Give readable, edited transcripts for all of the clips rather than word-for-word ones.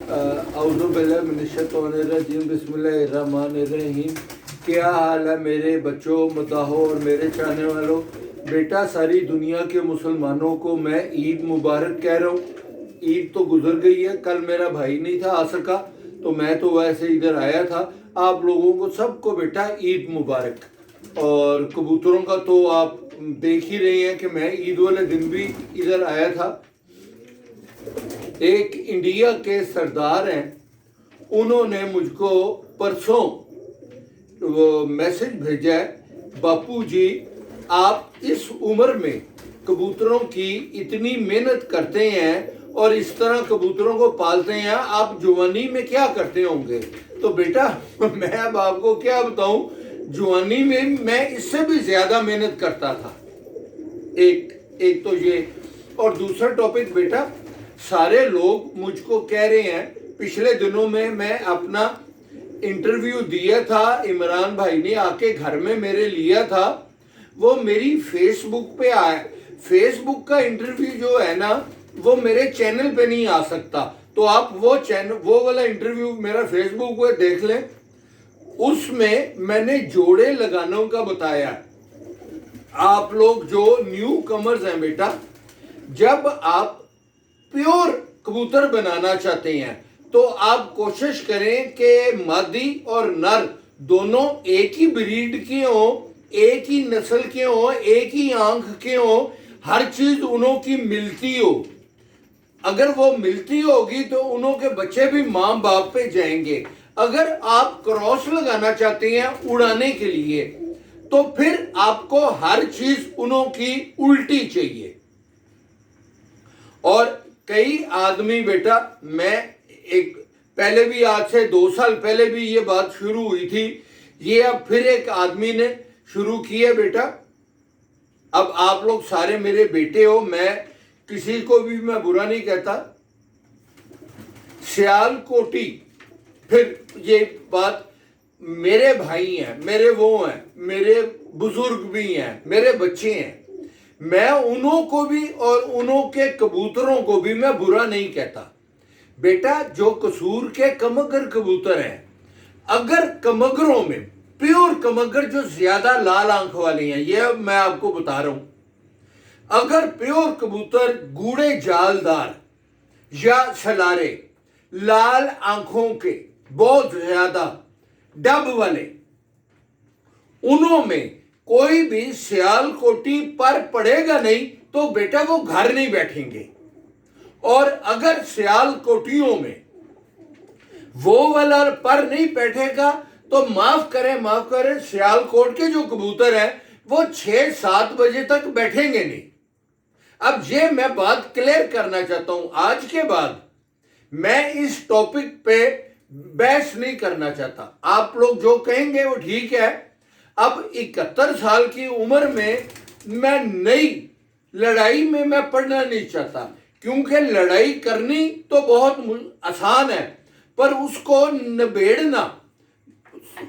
औज़ुबिल्लाहिमिनश्शैतानिर्रजीम बिस्मिल्लाहिर्रहमानिर्रहीम। क्या हाल है मेरे बच्चों, मदाहों और मेरे चाहने वालों। बेटा, सारी दुनिया के मुसलमानों को मैं ईद मुबारक कह रहा हूँ। ईद तो गुजर गई है, कल मेरा भाई नहीं था, आ सका, तो मैं तो वैसे इधर आया था। आप लोगों को सबको बेटा ईद मुबारक। और कबूतरों का तो आप देख ही रहे हैं कि मैं ईद वाले दिन भी इधर आया था। एक इंडिया के सरदार हैं, उन्होंने मुझको परसों वो मैसेज भेजा है, बापू जी आप इस उम्र में कबूतरों की इतनी मेहनत करते हैं और इस तरह कबूतरों को पालते हैं, आप जवानी में क्या करते होंगे। तो बेटा मैं अब आपको क्या बताऊं, जवानी में मैं इससे भी ज्यादा मेहनत करता था। एक तो ये, और दूसरा टॉपिक बेटा, सारे लोग मुझको कह रहे हैं, पिछले दिनों में मैं अपना इंटरव्यू दिया था, इमरान भाई ने आके घर में मेरे लिया था, वो मेरी फेसबुक पे आया। फेसबुक का इंटरव्यू जो है ना, वो मेरे चैनल पे नहीं आ सकता, तो आप वो वाला इंटरव्यू मेरा फेसबुक पे देख लें। उसमें मैंने जोड़े लगाने का बताया। आप लोग जो न्यू कमर्स हैं बेटा, जब आप प्योर कबूतर बनाना चाहते हैं तो आप कोशिश करें कि मादी और नर दोनों एक ही ब्रीड के हों, एक ही नस्ल के हों, एक ही आंख के हों, हर चीज उनों की मिलती हो। अगर वो मिलती होगी तो उनों के बच्चे भी माँ बाप पे जाएंगे। अगर आप क्रॉस लगाना चाहते हैं उड़ाने के लिए, तो फिर आपको हर चीज उनों की उल्टी चाहिए। और कई आदमी बेटा, मैं एक पहले भी, आज से 2 साल पहले भी ये बात शुरू हुई थी, ये अब फिर एक आदमी ने शुरू की है बेटा। अब आप लोग सारे मेरे बेटे हो, मैं किसी को भी मैं बुरा नहीं कहता। सियालकोटी, फिर ये बात, मेरे भाई हैं, मेरे वो हैं, मेरे बुजुर्ग भी हैं, मेरे बच्चे हैं, मैं उन्हों को भी और उन्हों के कबूतरों को भी मैं बुरा नहीं कहता। बेटा, जो कसूर के कमगर कबूतर हैं, अगर कमगरों में प्योर कमगर जो ज्यादा लाल आंख वाले हैं, ये मैं आपको बता रहा हूं, अगर प्योर कबूतर गूढ़े जालदार या सलारे लाल आंखों के बहुत ज्यादा डब वाले, उन्हों में कोई भी सियालकोटी पर पड़ेगा नहीं, तो बेटा वो घर नहीं बैठेंगे। और अगर सियालकोटियों में वो वाला पर नहीं बैठेगा तो माफ करें, सियालकोट के जो कबूतर हैं वो 6-7 बजे तक बैठेंगे नहीं। अब ये मैं बात क्लियर करना चाहता हूं, आज के बाद मैं इस टॉपिक पे बहस नहीं करना चाहता। आप लोग जो कहेंगे वो ठीक है। अब 71 साल की उम्र में मैं नई लड़ाई में मैं पढ़ना नहीं चाहता, क्योंकि लड़ाई करनी तो बहुत आसान है, पर उसको निबेड़ना,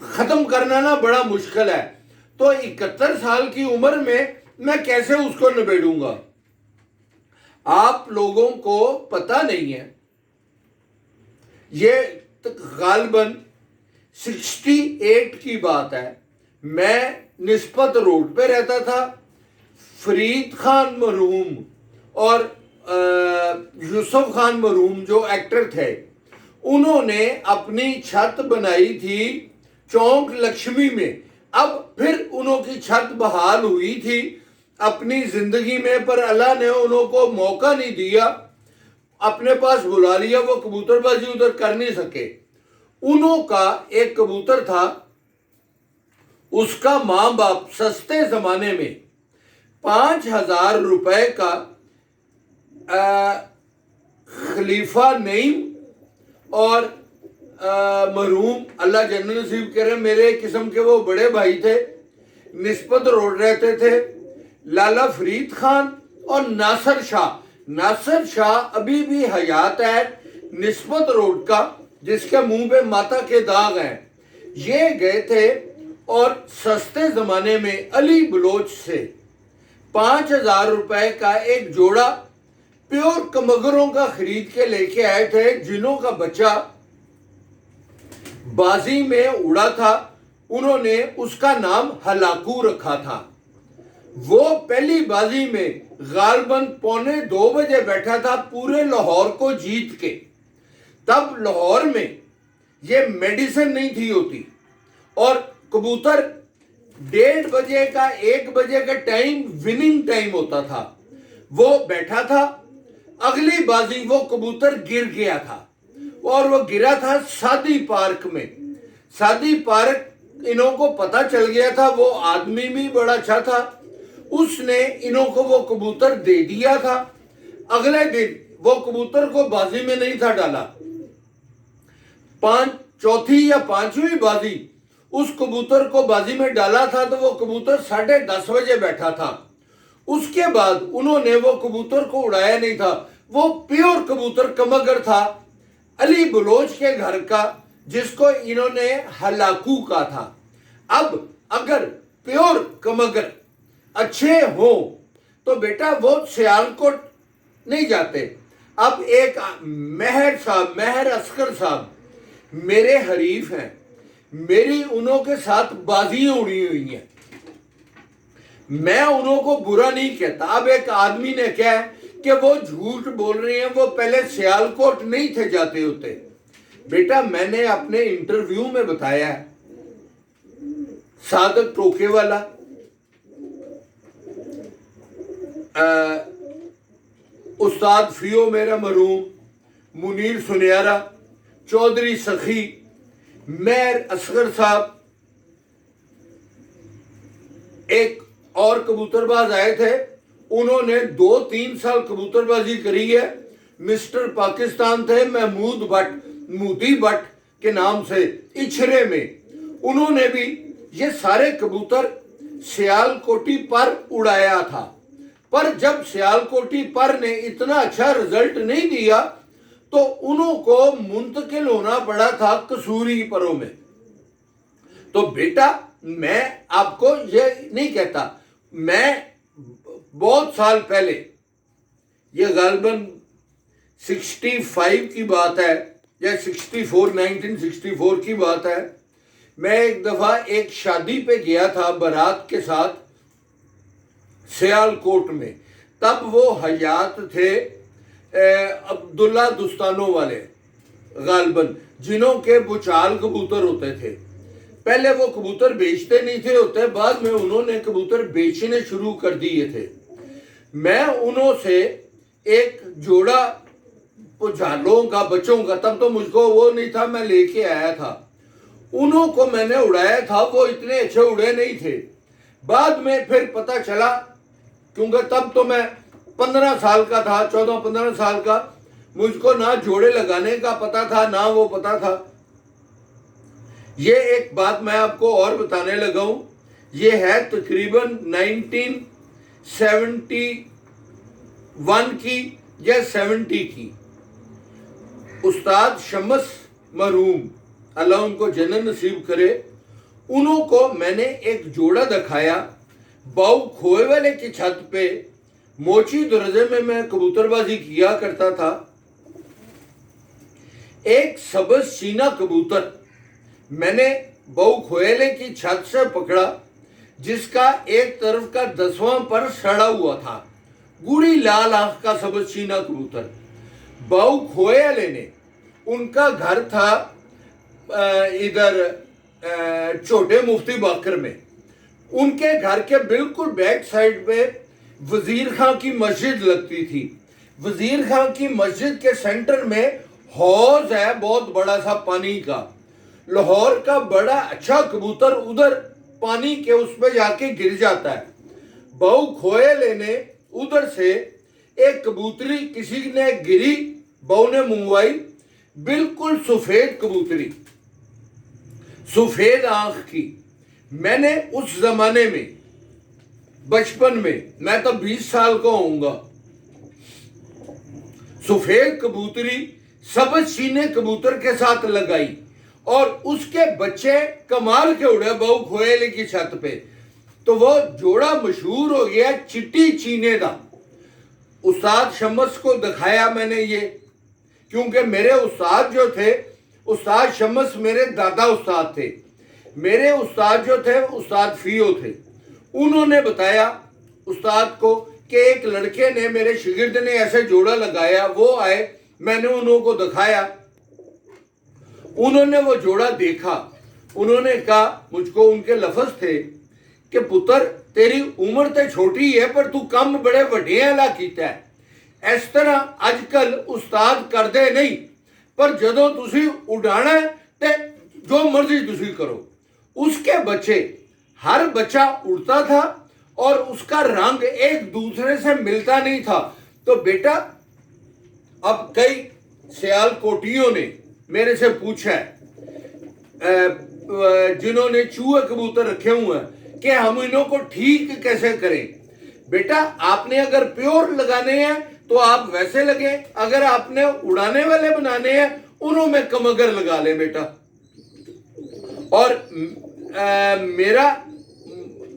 खत्म करना ना बड़ा मुश्किल है। तो 71 साल की उम्र में मैं कैसे उसको निबेड़ूंगा। आप लोगों को पता नहीं है, ये गालबन 68 की बात है। मैं निस्बत रोड पे रहता था। फरीद खान मरहूम और यूसुफ खान मरहूम जो एक्टर थे, उन्होंने अपनी छत बनाई थी चौक लक्ष्मी में। अब फिर उन्होंने छत बहाल हुई थी अपनी जिंदगी में, पर अल्लाह ने उनको मौका नहीं दिया, अपने पास बुला लिया, वो कबूतरबाजी उधर कर नहीं सके। उन्हों का एक कबूतर था, उसका माँ बाप सस्ते जमाने में 5,000 रुपए का खलीफा नईम और मरहूम, अल्लाह जन्नत नसीब करे, मेरे किस्म के वो बड़े भाई थे, निस्बत रोड रहते थे, लाला फरीद खान और नासिर शाह। नासिर शाह अभी भी हयात है, निस्बत रोड का, जिसके मुंह पे माता के दाग हैं। ये गए थे और सस्ते जमाने में अली बलोच से 5,000 रुपए का एक जोड़ा प्योर कमगरों का खरीद के लेके आए थे, जिनों का बच्चा बाजी में उड़ा था। उन्होंने उसका नाम हलाकू रखा था। वो पहली बाजी में गालबन 1:45 बैठा था पूरे लाहौर को जीत के। तब लाहौर में ये मेडिसिन नहीं थी होती और कबूतर 1:30 बजे का 1 बजे का टाइम विनिंग टाइम होता था। वो बैठा था, अगली बाजी वो कबूतर गिर गया था और वो गिरा था सादी पार्क में। सादी पार्क इन्हों को पता चल गया था, वो आदमी भी बड़ा अच्छा था, उसने इन्हों को वो कबूतर दे दिया था। अगले दिन वो कबूतर को बाजी में नहीं था डाला। चौथी या पांचवी बाजी उस कबूतर को बाजी में डाला था तो वो कबूतर 10:30 बजे बैठा था। उसके बाद उन्होंने वो कबूतर को उड़ाया नहीं था। वो प्योर कबूतर कमगर था, अली बलोच के घर का, जिसको इन्होंने हलाकू कहा था। अब अगर प्योर कमगर अच्छे हो तो बेटा वो सियालकोट नहीं जाते। अब एक महर अस्कर साहब मेरे हरीफ हैं, मेरी उन्हों के साथ बाजियां उड़ी हुई हैं, मैं उन्हों को बुरा नहीं कहता। अब एक आदमी ने कहा कि वो झूठ बोल रहे हैं, वो पहले सियालकोट नहीं थे जाते होते। बेटा मैंने अपने इंटरव्यू में बताया है, सादक टोके वाला, उस्ताद फियो मेरा मरूम, मुनीर सुनियारा, चौधरी सखी, मेहर असगर साहब, एक और कबूतरबाज आए थे, उन्होंने 2-3 साल कबूतरबाजी करी है। मिस्टर पाकिस्तान थे महमूद भट्ट, मोदी भट्ट के नाम से, इछरे में। उन्होंने भी ये सारे कबूतर सियालकोटी पर उड़ाया था। पर जब सियालकोटी पर ने इतना अच्छा रिजल्ट नहीं दिया तो उनको मुंतकिल होना पड़ा था कसूरी परों में। तो बेटा मैं आपको ये नहीं कहता, मैं बहुत साल पहले, ये गालबन 65 की बात है या 1964 की बात है, मैं एक दफा एक शादी पे गया था बारात के साथ सियालकोट में। तब वो हयात थे अब्दुल्ला दुस्तानों वाले गालबन, जिन्हों के बुचाल कबूतर होते थे। पहले वो कबूतर बेचते नहीं थे होते, बाद में उन्होंने कबूतर बेचने शुरू कर दिए थे। मैं उन्हों से एक जोड़ा बुचालों का, बच्चों का, तब तो मुझको वो नहीं था, मैं लेके आया था। उन्हों को मैंने उड़ाया था, वो इतने अच्छे उड़े नहीं थे। बाद में फिर पता चला, क्योंकि तब तो मैं 15 साल का था, 14-15 साल का, मुझको ना जोड़े लगाने का पता था ना वो पता था। ये एक बात मैं आपको और बताने लगा हूं, ये है तकरीबन 1971 की या 70 की। उस्ताद शमस मरहूम, अल्लाह उनको जन्नत नसीब करे, उन्हों को मैंने एक जोड़ा दिखाया बाऊ खोए वाले की छत पे, मोची दरजे में मैं कबूतरबाजी किया करता था। एक सबज सीना कबूतर मैंने बाऊ खोएले की छत से पकड़ा, जिसका एक तरफ का 10वां पर सड़ा हुआ था, गुड़ी लाल आंख का सबज सीना कबूतर। बाऊ खोएले ने, उनका घर था इधर छोटे मुफ्ती बाकर में, उनके घर के बिल्कुल बैक साइड पे वजीर खां की मस्जिद लगती थी। वजीर खां की मस्जिद के सेंटर में हौज है बहुत बड़ा सा पानी का। लाहौर का बड़ा अच्छा कबूतर उधर पानी के उस पे जाके गिर जाता है। बाऊ खोए लेने उधर से एक कबूतरी किसी ने गिरी, बाऊ ने मंगवाई, बिल्कुल सफेद कबूतरी, सफेद आंख की। मैंने उस जमाने में बचपन में, मैं तो 20 साल का होऊंगा, सफेद कबूतरी सबज सीने कबूतर के साथ लगाई और उसके बच्चे कमाल के उड़े बाऊ खोएले की छत पे। तो वो जोड़ा मशहूर हो गया चिट्टी चीने का। उस्ताद शम्स को दिखाया मैंने ये, क्योंकि मेरे उस्ताद जो थे, उस्ताद शम्स मेरे दादा उस्ताद थे। मेरे उस्ताद जो थे उस्ताद फियो थे। उन्होंने बताया उस्ताद को कि एक लड़के ने, मेरे शागिर्द ने ऐसे जोड़ा लगाया, वो आए, मैंने उन्हों को दिखाया, उन्होंने वो जोड़ा देखा, उन्होंने कहा, मुझको उनके लफ्ज थे कि पुत्र तेरी उम्र तो छोटी है पर तू कम बड़े वड्डे वाला कीता है। इस तरह अजकल उस्ताद करते नहीं, पर जदों तुसी उड़ाना है ते जो मर्जी तुसी करो। उसके बच्चे, हर बच्चा उड़ता था और उसका रंग एक दूसरे से मिलता नहीं था। तो बेटा, अब कई सियालकोटियों ने मेरे से पूछा है, जिन्होंने चूहे कबूतर रखे हुए हैं, कि हम इन्हों को ठीक कैसे करें। बेटा, आपने अगर प्योर लगाने हैं तो आप वैसे लगे, अगर आपने उड़ाने वाले बनाने हैं उन्हों में कमगर लगा लें बेटा। और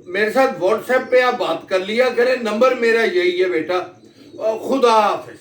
मेरे साथ व्हाट्सएप पे आप बात कर लिया करें, नंबर मेरा यही है बेटा। खुदा हाफिज।